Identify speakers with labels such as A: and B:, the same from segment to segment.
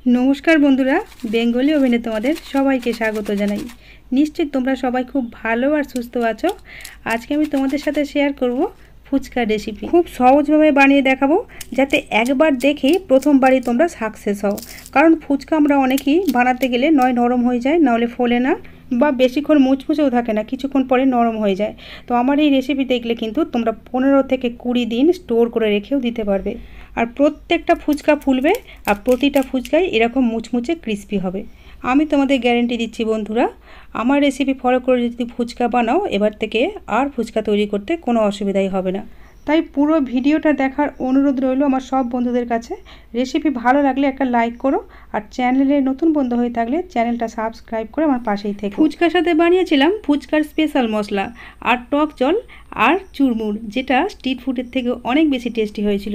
A: नमस्कार बंधुरा बेंगली ओभेने तुम्हारे सबाइके स्वागत जानाई। निश्चय तुम्हारा सबाई खूब भालो और सुस्थ आछो। आज के आमी तुम्हादेर साथे शेयर करब फुचका रेसिपि। खूब सहज भावे बानिये देखाबो जाते एकबार देखेई प्रथम बारई तोमरा सक्सेस हओ। कारण फुचका आमरा अनेकेई बानाते गेले नय नरम हये जाय, ना होले फोले ना বা বেশিক্ষণ মুচমুচেও থাকে না, কিছুক্ষণ পরে নরম হয়ে যায়। তো আমার এই রেসিপি দেখলে কিন্তু তোমরা 15 থেকে 20 দিন স্টোর করে রেখেও দিতে পারবে। আর প্রত্যেকটা ফুচকা ফুলবে আর প্রতিটা ফুচকাই এরকম মুচমুচে ক্রিস্পি হবে। আমি তোমাদের গ্যারান্টি দিচ্ছি বন্ধুরা, আমার রেসিপি ফলো করে যদি ফুচকা বানাও এবার থেকে আর ফুচকা তৈরি করতে কোনো অসুবিধাই হবে না। তাই পুরো ভিডিওটা দেখার অনুরোধ রইল আমার সব বন্ধুদের কাছে। রেসিপি ভালো লাগলে একটা লাইক করো আর চ্যানেলে নতুন বন্ধু হয়ে থাকলে চ্যানেলটা সাবস্ক্রাইব করে আমার পাশেই থেকো। ফুচকার সাথে বানিয়েছিলাম ফুচকার স্পেশাল মশলা আর টক জল আর চুরমুর, যেটা স্ট্রিট ফুডের থেকে অনেক বেশি টেস্টি হয়েছিল।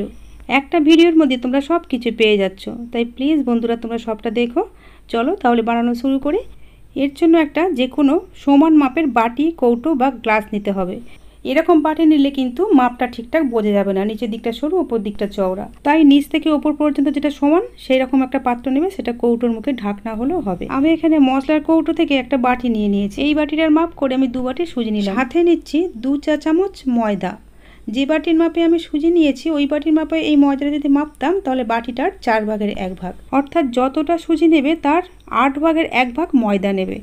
A: একটা ভিডিওর মধ্যে তোমরা সব কিছু পেয়ে যাচ্ছ, তাই প্লিজ বন্ধুরা তোমরা সবটা দেখো। চলো তাহলে বানানো শুরু করি। এর জন্য একটা যে কোনো সমান মাপের বাটি, কৌটো বা গ্লাস নিতে হবে। এরকম বাটি নিলে কিন্তু মাপটা ঠিকঠাক বোঝা যাবে না, নিচের দিকটা সরু ওপর দিকটা চওড়া। তাই নিচ থেকে ওপর পর্যন্ত যেটা সমান সেই রকম একটা পাত্র নেবে, সেটা কৌটোর মুখে ঢাকনা হলেও হবে। আমি এখানে মশলার কৌটো থেকে একটা বাটি নিয়ে নিয়েছি। এই বাটিটার মাপ করে আমি 2 বাটি সুজি নিলাম। সাথে নিচ্ছি 2 চা চামচ ময়দা। যে বাটির মাপে আমি সুজি নিয়েছি ওই বাটির মাপে এই ময়দাটা যদি মাপতাম তাহলে বাটিটার 4 ভাগের 1 ভাগ, অর্থাৎ যতটা সুজি নেবে তার 8 ভাগের 1 ভাগ ময়দা নেবে।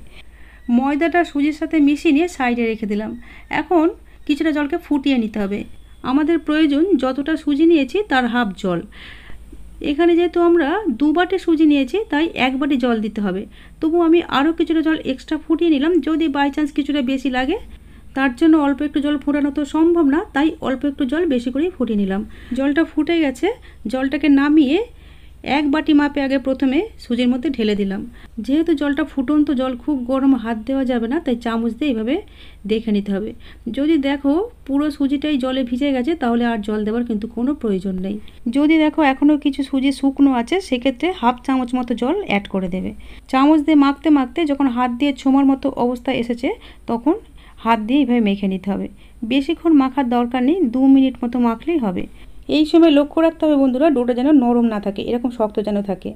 A: ময়দাটা সুজির সাথে মিশিয়ে নিয়ে সাইডে রেখে দিলাম। এখন কিছুটা জলকে ফুটিয়ে নিতে হবে। আমাদের প্রয়োজন যতটা সুজি নিয়েছি তার হাফ জল। এখানে যেহেতু আমরা 2 বাটি সুজি নিয়েছি তাই 1 বাটি জল দিতে হবে। তবু আমি আরও কিছুটা জল এক্সট্রা ফুটিয়ে নিলাম, যদি বাই চান্স কিছুটা বেশি লাগে। তার জন্য অল্প একটু জল ফোটানো তো সম্ভব না, তাই অল্প একটু জল বেশি করে ফুটিয়ে নিলাম। জলটা ফুটে গেছে, জলটাকে নামিয়ে 1 বাটি মাপে আগে প্রথমে সুজির মধ্যে ঢেলে দিলাম। যেহেতু জলটা ফুটন্ত জল, খুব গরম, হাত দেওয়া যাবে না, তাই চামচ দিয়ে এইভাবে দেখে নিতে হবে। যদি দেখো পুরো সুজিটাই জলে ভিজে গেছে তাহলে আর জল দেওয়ার কিন্তু কোনো প্রয়োজন নেই। যদি দেখো এখনও কিছু সুজি শুকনো আছে সেক্ষেত্রে হাফ চামচ মতো জল অ্যাড করে দেবে। চামচ দিয়ে মাখতে মাখতে যখন হাত দিয়ে ছোমার মতো অবস্থা এসেছে তখন হাত দিয়ে এইভাবে মেখে নিতে হবে। বেশিক্ষণ মাখার দরকার নেই, 2 মিনিট মতো মাখলেই হবে। এই সময় লক্ষ্য রাখতে হবে বন্ধুরা, ডোটা যেন নরম না থাকে, এরকম শক্ত যেন থাকে।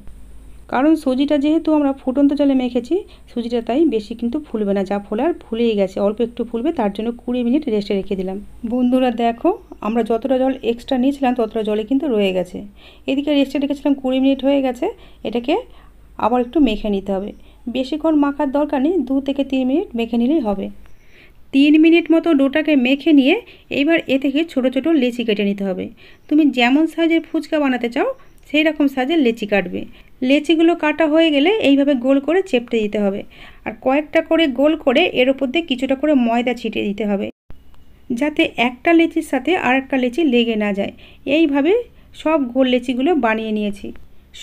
A: কারণ সুজিটা যেহেতু আমরা ফুটন্ত জলে মেখেছি, সুজিটা তাই বেশি কিন্তু ফুলবে না, যা ফোলার ফুলেই গেছে, অল্প একটু ফুলবে। তার জন্য 20 মিনিট রেস্টে রেখে দিলাম। বন্ধুরা দেখো আমরা যতটা জল এক্সট্রা নিয়েছিলাম ততটা জলে কিন্তু রয়ে গেছে। এদিকে রেস্টে রেখেছিলাম 20 মিনিট হয়ে গেছে। এটাকে আবার একটু মেখে নিতে হবে। বেশিক্ষণ মাখার দরকার নেই, 2 থেকে 3 মিনিট মেখে নিলেই হবে। 3 মিনিট মতো ডোটাকে মেখে নিয়ে এইবার এ থেকে ছোট ছোট লেচি কেটে নিতে হবে। তুমি যেমন সাইজের ফুচকা বানাতে চাও সেই রকম সাইজের লেচি কাটবে। লেচিগুলো কাটা হয়ে গেলে এইভাবে গোল করে চেপটে দিতে হবে। আর কয়েকটা করে গোল করে এর উপর দিয়ে কিছুটা করে ময়দা ছিটিয়ে দিতে হবে, যাতে একটা লেচির সাথে আর একটা লেচি লেগে না যায়। এইভাবে সব গোল লেচিগুলো বানিয়ে নিয়েছি।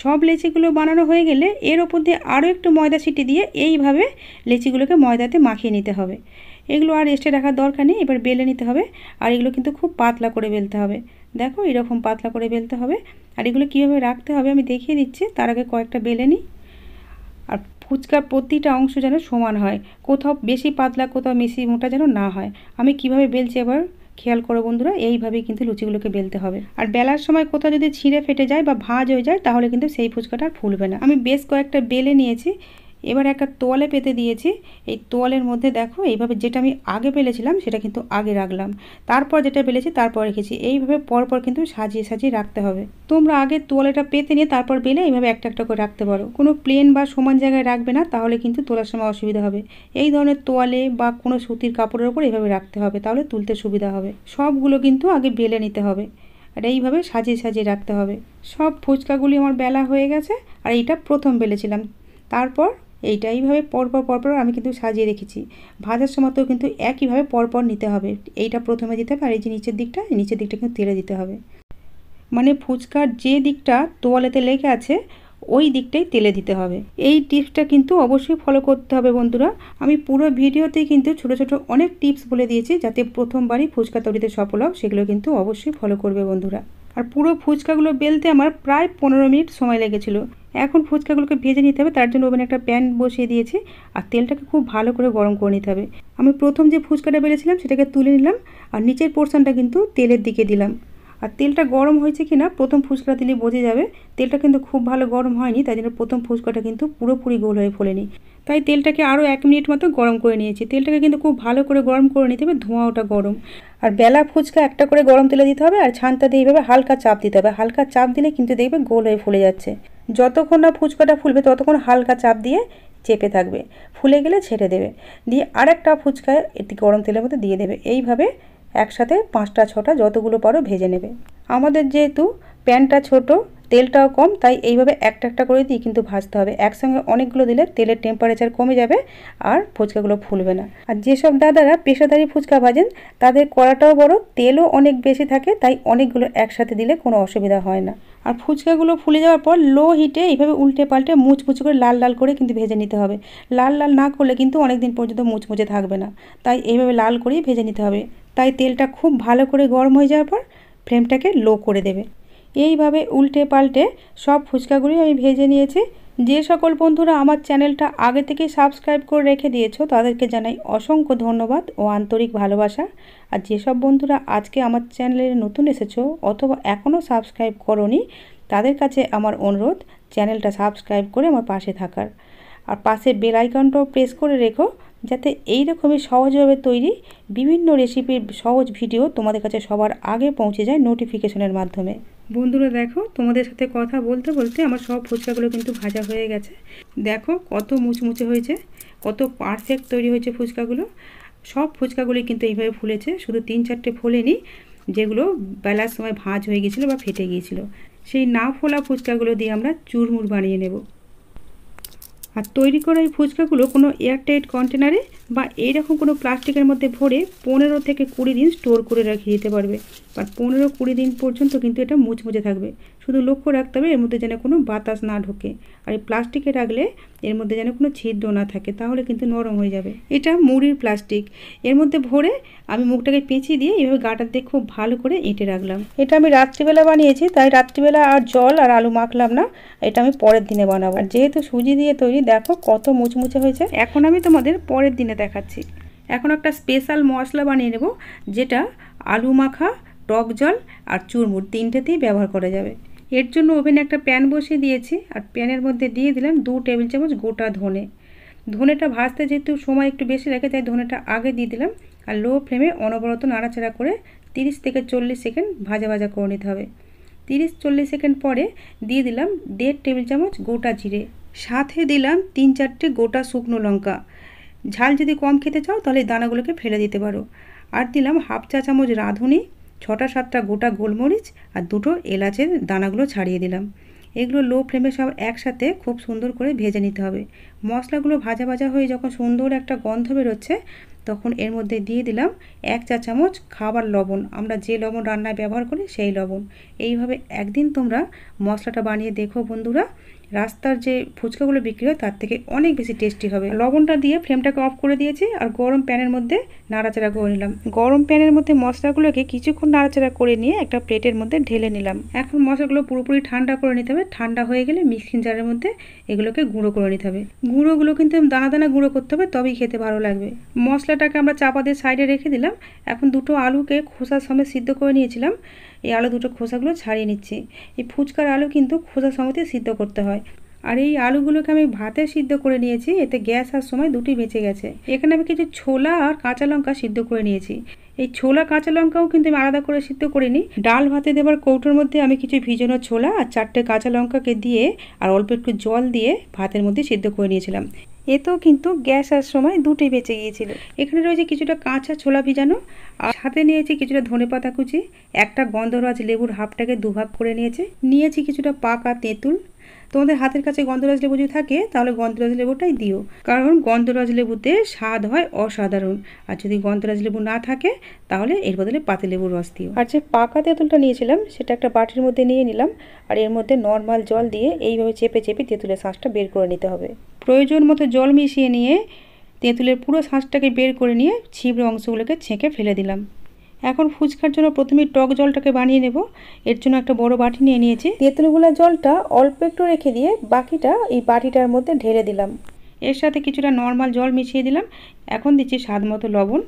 A: সব লেচিগুলো বানানো হয়ে গেলে এর ওপর দিয়ে আরও একটু ময়দা ছিটিয়ে দিয়ে এইভাবে লেচিগুলোকে ময়দাতে মাখিয়ে নিতে হবে। এগুলো আর রেস্টে রাখার দরকার নেই, এবার বেলে নিতে হবে। আর এগুলো কিন্তু খুব পাতলা করে বেলতে হবে। দেখো এরকম পাতলা করে বেলতে হবে। আর এগুলো কীভাবে রাখতে হবে আমি দেখিয়ে দিচ্ছি, তার আগে কয়েকটা বেলে নিই। আর ফুচকার প্রতিটা অংশ যেন সমান হয়, কোথাও বেশি পাতলা কোথাও বেশি মোটা যেন না হয়। আমি কিভাবে বেলছি এবার খেয়াল করো বন্ধুরা, এইভাবেই কিন্তু লুচিগুলোকে বেলতে হবে। আর বেলার সময় কোথাও যদি ছিঁড়ে ফেটে যায় বা ভাঁজ হয়ে যায় তাহলে কিন্তু সেই ফুচকাটা আর ফুলবে না। আমি বেশ কয়েকটা বেলে নিয়েছি। এবার একটা তোয়ালে পেতে দিয়েছি। এই তোয়ালের মধ্যে দেখো এইভাবে যেটা আমি আগে বেলেছিলাম সেটা কিন্তু আগে রাখলাম, তারপর যেটা বেলেছি তারপর রেখেছি। এইভাবে পরপর কিন্তু সাজিয়ে সাজিয়ে রাখতে হবে। তোমরা আগে তোয়ালেটা পেতে নিয়ে তারপর বেলে এইভাবে একটা একটা করে রাখতে পারো। কোনো প্লেন বা সমান জায়গায় রাখবে না, তাহলে কিন্তু তোলার সময় অসুবিধা হবে। এই ধরনের তোয়ালে বা কোনো সুতির কাপড়ের ওপর এইভাবে রাখতে হবে, তাহলে তুলতে সুবিধা হবে। সবগুলো কিন্তু আগে বেলে নিতে হবে আর এইভাবে সাজিয়ে সাজিয়ে রাখতে হবে। সব ফুচকাগুলি আমার বেলা হয়ে গেছে। আর এইটা প্রথম বেলেছিলাম, তারপর এইটা এইভাবে পরপর পরপর আমি কিন্তু সাজিয়ে রেখেছি। ভাজার সময়তেও কিন্তু একইভাবে পরপর নিতে হবে। এইটা প্রথমে দিতে হবে আর এই যে নিচের দিকটা কিন্তু তেলে দিতে হবে। মানে ফুচকার যে দিকটা তোয়ালেতে লেগে আছে ওই দিকটাই তেলে দিতে হবে। এই টিপসটা কিন্তু অবশ্যই ফলো করতে হবে বন্ধুরা। আমি পুরো ভিডিওতেই কিন্তু ছোট ছোট অনেক টিপস বলে দিয়েছি, যাতে প্রথমবারই ফুচকা তৈরিতে সফল হও। সেগুলো কিন্তু অবশ্যই ফলো করবে বন্ধুরা। আর পুরো ফুচকাগুলো বেলতে আমার প্রায় 15 মিনিট সময় লেগেছিল। এখন ফুচকাগুলোকে ভেজে নিতে হবে, তার জন্য ওভেনে একটা প্যান বসিয়ে দিয়েছি আর তেলটাকে খুব ভালো করে গরম করে নিতে হবে। আমি প্রথম যে ফুচকাটা বেলেছিলাম সেটাকে তুলে নিলাম আর নিচের পোর্শনটা কিন্তু তেলের দিকে দিলাম। আর তেলটা গরম হয়েছে কি না প্রথম ফুচকা দিলে বোঝা যাবে। তেলটা কিন্তু খুব ভালো গরম হয়নি, তাই জন্য প্রথম ফুচকাটা কিন্তু পুরোপুরি গোল হয়ে ফোলেনি। তাই তেলটাকে আরও 1 মিনিট মতো গরম করে নিয়েছি। তেলটাকে কিন্তু খুব ভালো করে গরম করে নিতে হবে, ধোঁয়া ওটা গরম। আর বেলা ফুচকা একটা করে গরম তেলে দিতে হবে, আর ছানটা দিয়ে এইভাবে হালকা চাপ দিতে হবে। হালকা চাপ দিলে কিন্তু দেখবে গোল হয়ে ফুলে যাচ্ছে। যতক্ষণ না ফুচকাটা ফুলবে ততক্ষণ হালকা চাপ দিয়ে চেপে থাকবে, ফুলে গেলে ছেড়ে দেবে, দিয়ে আরেকটা ফুচকা এটি গরম তেলের মধ্যে দিয়ে দেবে। এইভাবে একসাথে 5টা 6টা যতগুলো পারো ভেজে নেবে। আমাদের যেহেতু প্যানটা ছোট, তেলটাও কম, তাই এইভাবে একটা একটা করে দিয়ে কিন্তু ভাজতে হবে। একসঙ্গে অনেকগুলো দিলে তেলের টেম্পারেচার কমে যাবে আর ফুচকাগুলো ফুলবে না। আর যেসব দাদারা পেশাদারি ফুচকা ভাজেন তাদের কড়াটাও বড়, তেলও অনেক বেশি থাকে, তাই অনেকগুলো একসাথে দিলে কোনো অসুবিধা হয় না। আর ফুচকাগুলো ফুলে যাওয়ার পর লো হিটে এইভাবে উল্টে পাল্টে মুচমুচে করে লাল লাল করে কিন্তু ভেজে নিতে হবে। লাল লাল না করলে কিন্তু অনেক দিন পর্যন্ত মুচমুচে থাকবে না, তাই এইভাবে লাল করেই ভেজে নিতে হবে। তাই তেলটা খুব ভালো করে গরম হয়ে যাওয়ার পর ফ্লেমটাকে লো করে দেবে। এইভাবে উল্টে পাল্টে সব ফুচকাগুলি আমি ভেজে নিয়েছি। যে সকল বন্ধুরা আমার চ্যানেলটা আগে থেকে সাবস্ক্রাইব করে রেখে দিয়েছো তাদেরকে জানাই অসংখ্য ধন্যবাদ ও আন্তরিক ভালোবাসা। আর যেসব বন্ধুরা আজকে আমার চ্যানেলে নতুন এসেছো অথবা এখনও সাবস্ক্রাইব করোনি তাদের কাছে আমার অনুরোধ চ্যানেলটা সাবস্ক্রাইব করে আমার পাশে থাকার। আর পাশে বেল আইকনটাও প্রেস করে রেখো, যাতে এই রকমই সহজভাবে তৈরি বিভিন্ন রেসিপির সহজ ভিডিও তোমাদের কাছে সবার আগে পৌঁছে যায় নোটিফিকেশনের মাধ্যমে। বন্ধুরা দেখো, তোমাদের সাথে কথা বলতে বলতে আমার সব ফুচকাগুলো কিন্তু ভাজা হয়ে গেছে। দেখো কত মুচমুচে হয়েছে, কত পারফেক্ট তৈরি হয়েছে ফুচকাগুলো। সব ফুচকাগুলি কিন্তু এইভাবে ফুলেছে, শুধু 3-4টে ফোলেনি, যেগুলো বেলার সময় ভাঁজ হয়ে গিয়েছিলো বা ফেটে গিয়েছিলো। সেই না ফোলা ফুচকাগুলো দিয়ে আমরা চুরমুর বানিয়ে নেব। আর তৈরি করা এই ফুচকাগুলো কোনো এয়ারটাইট কন্টেনারে বা এইরকম কোনো প্লাস্টিকের মধ্যে ভরে 15 থেকে 20 দিন স্টোর করে রেখে দিতে পারবে। আর 15-20 দিন পর্যন্ত কিন্তু এটা মুচমুচে থাকবে। শুধু লক্ষ্য রাখতে হবে এর মধ্যে যেন কোনো বাতাস না ঢোকে, আর এই প্লাস্টিকে রাখলে এর মধ্যে যেন কোনো ছিদ্র না থাকে, তাহলে কিন্তু নরম হয়ে যাবে। এটা মুড়ির প্লাস্টিক, এর মধ্যে ভরে আমি মুখটাকে পেঁচিয়ে দিয়ে এইভাবে গাটার দিয়ে খুব ভালো করে এঁটে রাখলাম। এটা আমি রাত্রিবেলা বানিয়েছি, তাই রাত্রিবেলা আর জল আর আলু মাখলাম না, এটা আমি পরের দিনে বানাবো। আর যেহেতু সুজি দিয়ে তৈরি, দেখো কত মুচমুচে হয়েছে। এখন আমি তোমাদের পরের দিনে দেখাচ্ছি। এখন একটা স্পেশাল মশলা বানিয়ে নেব, যেটা আলু মাখা, টক জল আর চুরমুর তিনটেতেই ব্যবহার করা যাবে। এর জন্য ওভেনে একটা প্যান বসিয়ে দিয়েছি, আর প্যানের মধ্যে দিয়ে দিলাম 2 টেবিল চামচ গোটা ধনে। ধনেটা ভাজতে যেহেতু সময় একটু বেশি লাগে, তাই ধনেটা আগে দিয়ে দিলাম। আর লো ফ্লেমে অনবরত নাড়াচাড়া করে 30 থেকে 40 সেকেন্ড ভাজা ভাজা করে নিতে হবে। 30-40 সেকেন্ড পরে দিয়ে দিলাম 1.5 টেবিল চামচ গোটা জিরে, সাথে দিলাম 3-4টে গোটা শুকনো লঙ্কা। ঝাল যদি কম খেতে চাও তাহলে দানাগুলোকে ফেলে দিতে পারো। আর দিলাম 1/2 চা চামচ রাঁধুনি, 6টা-7টা গোটা গোলমরিচ আর 2টো এলাচের দানাগুলো ছাড়িয়ে দিলাম। এগুলো লো ফ্লেমে সব একসাথে খুব সুন্দর করে ভেজে নিতে হবে। মশলাগুলো ভাজা ভাজা হয়ে যখন সুন্দর একটা গন্ধ বেরোচ্ছে, তখন এর মধ্যে দিয়ে দিলাম 1 চা চামচ খাবার লবণ। আমরা যে লবণ রান্নায় ব্যবহার করি সেই লবণ। এইভাবে একদিন তোমরা মশলাটা বানিয়ে দেখো বন্ধুরা, রাস্তার যে ফুচকাগুলো বিক্রি হয় তার থেকে অনেক বেশি টেস্টি হবে। লবণটা দিয়ে ফ্লেমটাকে অফ করে দিয়েছি, আর গরম প্যানের মধ্যে নাড়াচাড়া করে নিলাম। গরম প্যানের মধ্যে মশলাগুলোকে কিছুক্ষণ নাড়াচাড়া করে নিয়ে একটা প্লেটের মধ্যে ঢেলে নিলাম। এখন মশলাগুলো পুরোপুরি ঠান্ডা করে নিতে হবে। ঠান্ডা হয়ে গেলে মিক্সিং জারের মধ্যে এগুলোকে গুঁড়ো করে নিতে হবে। গুঁড়োগুলো কিন্তু দানা দানা গুঁড়ো করতে হবে, তবেই খেতে ভালো লাগবে। মশলাটাকে আমরা চাপা দিয়ে সাইডে রেখে দিলাম। এখন 2টো আলুকে খোসার সমেত সিদ্ধ করে নিয়েছিলাম, এই আলু 2টো খোসাগুলো ছাড়িয়ে নিচ্ছি। এই ফুচকার আলু কিন্তু খোসা সমেত সিদ্ধ করতে হয়। আর এই আলুগুলোকে আমি ভাতে সিদ্ধ করে নিয়েছি, এতে গ্যাস আর সময় দুটোই বেঁচে গেছে। এখানে আমি কিছু ছোলা আর কাঁচা লঙ্কা সিদ্ধ করে নিয়েছি। এই ছোলা কাঁচা লঙ্কাও কিন্তু আমি আলাদা করে সিদ্ধ করিনি। ডাল ভাতে দেবার কৌটোর মধ্যে আমি কিছু ভিজানো ছোলা আর 4টে কাঁচা লঙ্কাকে দিয়ে আর অল্প একটু জল দিয়ে ভাতের মধ্যে সিদ্ধ করে নিয়েছিলাম। এতেও কিন্তু গ্যাস আর সময় দুটোই বেঁচে গিয়েছিল। এখানে রয়েছে কিছুটা কাঁচা ছোলা ভিজানো, আর সাথে নিয়েছি কিছুটা ধনেপাতা কুচি, একটা গন্ধরাজ লেবুর হাফটাকে দুভাগ করে নিয়েছি কিছুটা পাকা তেঁতুল। তোমাদের হাতের কাছে গন্ধরাজ লেবু যদি থাকে তাহলে গন্ধরাজ লেবুটাই দিও, কারণ গন্ধরাজ লেবুতে স্বাদ হয় অসাধারণ। আর যদি গন্ধরাজ লেবু না থাকে তাহলে এর বদলে পাতিলেবুর রস দিও। আর যে পাকা তেঁতুলটা নিয়েছিলাম সেটা একটা বাটির মধ্যে নিয়ে নিলাম, আর এর মধ্যে নর্মাল জল দিয়ে এইভাবে চেপে চেপে তেঁতুলের শাঁসটা বের করে নিতে হবে। প্রয়োজন মতো জল মিশিয়ে নিয়ে তেঁতুলের পুরো শাঁসটাকে বের করে নিয়ে ছিবড়ে অংশগুলোকে ছেঁকে ফেলে দিলাম। এখন ফুচকার জন্য প্রথমে টক জলটাকে বানিয়ে নেব। এর জন্য একটা বড় বাটি নিয়ে নিয়েছি। তেঁতুলগুলা জলটা অল্প একটু রেখে দিয়ে বাকিটা এই বাটিটার মধ্যে ঢেলে দিলাম। এর সাথে কিছুটা নর্মাল জল মিশিয়ে দিলাম। এখন দিচ্ছি স্বাদ মতো লবণ,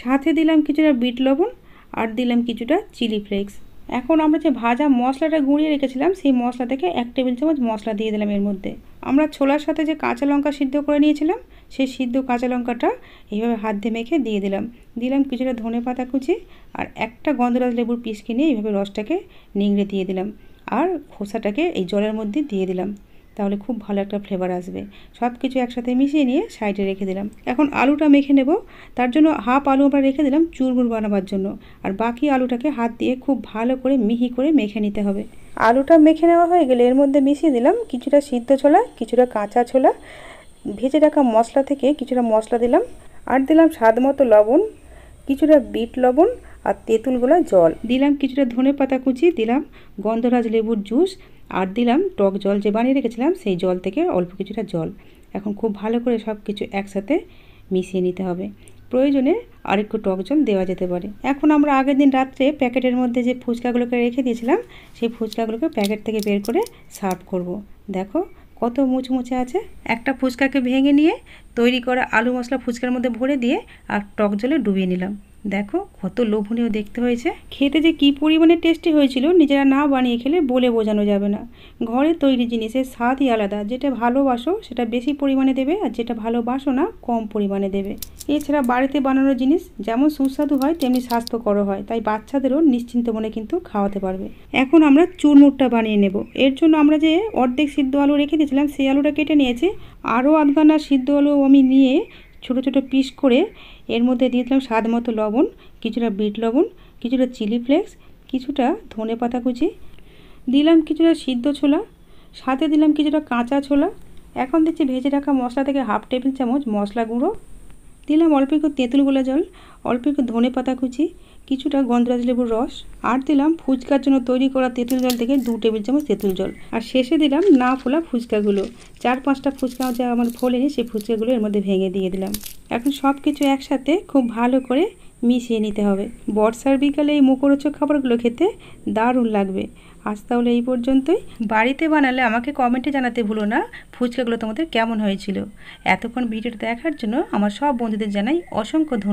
A: সাথে দিলাম কিছুটা বিট লবণ, আর দিলাম কিছুটা চিলি ফ্লেক্স। এখন আমরা যে ভাজা মশলাটা গুঁড়িয়ে রেখেছিলাম সেই মশলা থেকে 1 টেবিল চামচ মশলা দিয়ে দিলাম এর মধ্যে। আমরা ছোলার সাথে যে কাঁচা লঙ্কা সিদ্ধ করে নিয়েছিলাম সেই সিদ্ধ কাঁচা লঙ্কাটা এইভাবে হাত দিয়ে মেখে দিয়ে দিলাম। দিলাম কিছুটা ধনেপাতা কুচি আর একটা গন্ধরাজ লেবুর পিস কিনে এইভাবে রসটাকে নিংড়ে দিয়ে দিলাম আর খোসাটাকে এই জলের মধ্যে দিয়ে দিলাম, তাহলে খুব ভালো একটা ফ্লেভার আসবে। সব কিছু একসাথে মিশিয়ে নিয়ে সাইডে রেখে দিলাম। এখন আলুটা মেখে নেব। তার জন্য হাফ আলু আমরা রেখে দিলাম চুরমুর বানাবার জন্য, আর বাকি আলুটাকে হাত দিয়ে খুব ভালো করে মিহি করে মেখে নিতে হবে। আলুটা মেখে নেওয়া হয়ে গেলে এর মধ্যে মিশিয়ে দিলাম কিছুটা সিদ্ধ ছোলা, কিছুটা কাঁচা ছোলা, ভেজে রাখা মশলা থেকে কিছুটা মশলা দিলাম, আর দিলাম স্বাদ মতো লবণ, কিছুটা বিট লবণ আর তেঁতুল গোলা জল দিলাম, কিছুটা ধনেপাতা কুচি দিলাম, গন্ধরাজ লেবুর জুস আর দিলাম টক জল যে বানিয়ে রেখেছিলাম সেই জল থেকে অল্প কিছুটা জল। এখন খুব ভালো করে সব কিছু একসাথে মিশিয়ে নিতে হবে। প্রয়োজনে আরেকটু টক জল দেওয়া যেতে পারে। এখন আমরা আগের দিন রাত্রে প্যাকেটের মধ্যে যে ফুচকাগুলোকে রেখে দিয়েছিলাম সেই ফুচকাগুলোকে প্যাকেট থেকে বের করে সার্ভ করব। দেখো কত মুচমুচে আছে। একটা ফুচকাকে ভেঙে নিয়ে তৈরি করা আলু মশলা ফুচকার মধ্যে ভরে দিয়ে আর টক জলে ডুবিয়ে নিলাম। দেখো কত লোভনীয় দেখতে হয়েছে। খেতে যে কী পরিমাণে টেস্টি হয়েছিল নিজেরা না বানিয়ে খেলে বলে বোঝানো যাবে না। ঘরে তৈরি জিনিসের স্বাদই আলাদা। যেটা ভালোবাসো সেটা বেশি পরিমাণে দেবে, আর যেটা ভালোবাসো না কম পরিমাণে দেবে। এছাড়া বাড়িতে বানানো জিনিস যেমন সুস্বাদু হয় তেমনি স্বাস্থ্যকর হয়, তাই বাচ্চাদেরও নিশ্চিন্ত মনে কিন্তু খাওয়াতে পারবে। এখন আমরা চুরমুরটা বানিয়ে নেব। এর জন্য আমরা যে অর্ধেক সিদ্ধ আলু রেখে দিয়েছিলাম সেই আলুটা কেটে নিয়েছি। আরও আধখানা সিদ্ধ আলু আমি নিয়ে ছোটো ছোটো পিস করে এর মধ্যে দিয়ে দিলাম স্বাদ মতো লবণ, কিছুটা বিট লবণ, কিছুটা চিলি ফ্লেক্স, কিছুটা ধনেপাতা কুচি, দিলাম কিছুটা সিদ্ধ ছোলা, সাথে দিলাম কিছুটা কাঁচা ছোলা। এখন দিচ্ছি ভেজে রাখা মশলা থেকে হাফ টেবিল চামচ মশলা গুঁড়ো, দিলাম অল্প একটু তেঁতুল গোলা জল, অল্প একটু ধনেপাতা কুচি, কিছুটা গন্ধরাজ লেবুর রস, আর দিলাম ফুচকার জন্য তৈরি করা তেঁতুল জল থেকে 2 টেবিল চামচ তেঁতুল জল, আর শেষে দিলাম না ফোলা ফুচকাগুলো। 4-5টা ফুচকা যা আমার ফোলেনি সেই ফুচকাগুলো এর মধ্যে ভেঙে দিয়ে দিলাম। এখন সব কিছু একসাথে খুব ভালো করে মিশিয়ে নিতে হবে। বর্ষার বিকালে এই মুখরোচক খাবারগুলো খেতে দারুণ লাগবে। আজ তাহলে এই পর্যন্তই। বাড়িতে বানালে আমাকে কমেন্টে জানাতে ভুলো না ফুচকাগুলো তোমাদের কেমন হয়েছিল। এতক্ষণ ভিডিওটা দেখার জন্য আমার সব বন্ধুদের জানাই অসংখ্য ধন্যবাদ।